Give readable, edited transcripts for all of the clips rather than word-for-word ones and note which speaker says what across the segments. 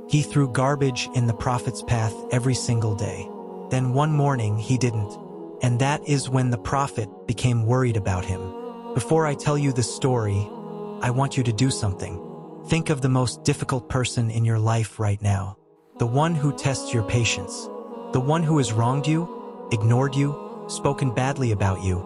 Speaker 1: He threw garbage in the prophet's path every single day. Then one morning he didn't. And that is when the prophet became worried about him. Before I tell you this story, I want you to do something. Think of the most difficult person in your life right now. The one who tests your patience. The one who has wronged you, ignored you, spoken badly about you,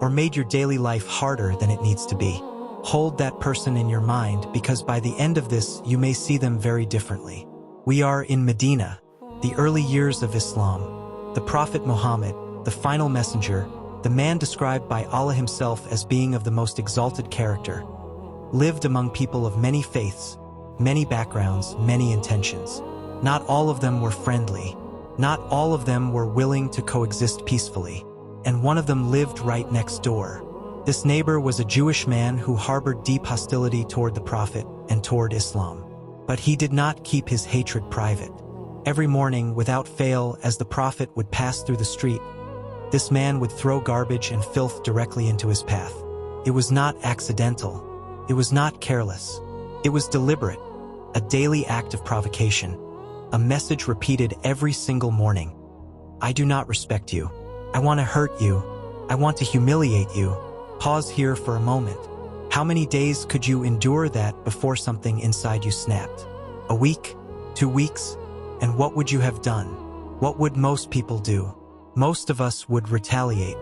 Speaker 1: or made your daily life harder than it needs to be. Hold that person in your mind, because by the end of this, you may see them very differently. We are in Medina, the early years of Islam. The Prophet Muhammad, the final messenger, the man described by Allah himself as being of the most exalted character, lived among people of many faiths, many backgrounds, many intentions. Not all of them were friendly. Not all of them were willing to coexist peacefully. And one of them lived right next door. This neighbor was a Jewish man who harbored deep hostility toward the Prophet and toward Islam. But he did not keep his hatred private. Every morning, without fail, as the Prophet would pass through the street, this man would throw garbage and filth directly into his path. It was not accidental. It was not careless. It was deliberate, a daily act of provocation, a message repeated every single morning. I do not respect you. I want to hurt you. I want to humiliate you. Pause here for a moment. How many days could you endure that before something inside you snapped? A week? 2 weeks? And what would you have done? What would most people do? Most of us would retaliate.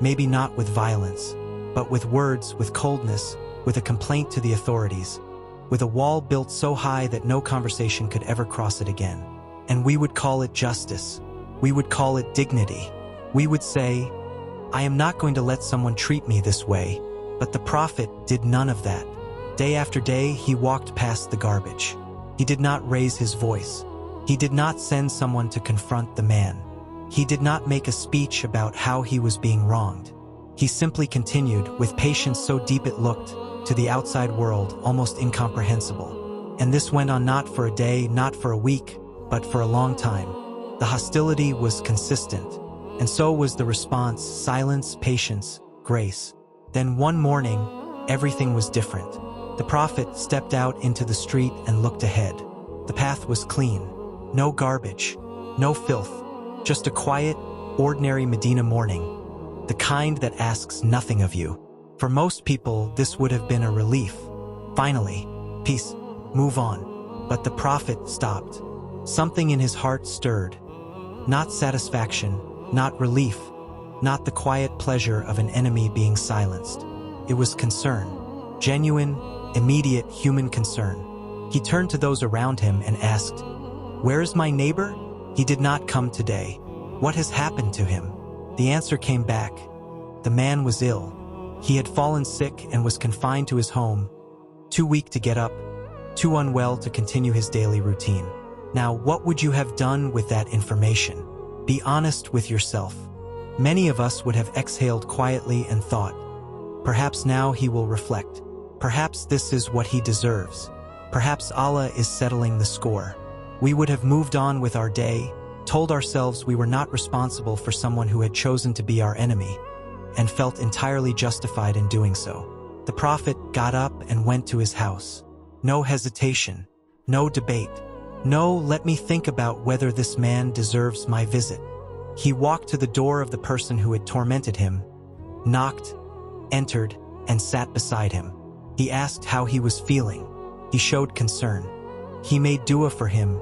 Speaker 1: Maybe not with violence, but with words, with coldness, with a complaint to the authorities, with a wall built so high that no conversation could ever cross it again. And we would call it justice. We would call it dignity. We would say, I am not going to let someone treat me this way. But the Prophet did none of that. Day after day, he walked past the garbage. He did not raise his voice. He did not send someone to confront the man. He did not make a speech about how he was being wronged. He simply continued, with patience so deep it looked, to the outside world, almost incomprehensible. And this went on not for a day, not for a week, but for a long time. The hostility was consistent, and so was the response: silence, patience, grace. Then one morning, everything was different. The Prophet stepped out into the street and looked ahead. The path was clean. No garbage, no filth, just a quiet, ordinary Medina morning, the kind that asks nothing of you. For most people, this would have been a relief. Finally, peace, move on. But the Prophet stopped. Something in his heart stirred. Not satisfaction, not relief, not the quiet pleasure of an enemy being silenced. It was concern, genuine, immediate human concern. He turned to those around him and asked, "Where is my neighbor? He did not come today. What has happened to him?" The answer came back. The man was ill. He had fallen sick and was confined to his home, too weak to get up, too unwell to continue his daily routine. Now, what would you have done with that information? Be honest with yourself. Many of us would have exhaled quietly and thought, perhaps now he will reflect. Perhaps this is what he deserves. Perhaps Allah is settling the score. We would have moved on with our day, told ourselves we were not responsible for someone who had chosen to be our enemy, and felt entirely justified in doing so. The Prophet got up and went to his house. No hesitation, no debate. No, let me think about whether this man deserves my visit. He walked to the door of the person who had tormented him, knocked, entered, and sat beside him. He asked how he was feeling. He showed concern. He made dua for him,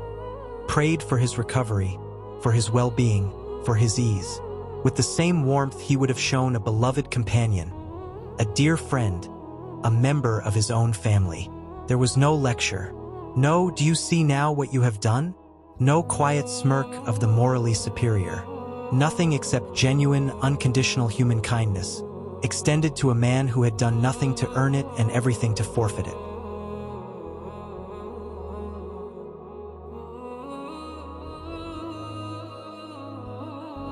Speaker 1: prayed for his recovery, for his well-being, for his ease. With the same warmth he would have shown a beloved companion, a dear friend, a member of his own family. There was no lecture. No, do you see now what you have done? No quiet smirk of the morally superior. Nothing except genuine, unconditional human kindness, extended to a man who had done nothing to earn it and everything to forfeit it.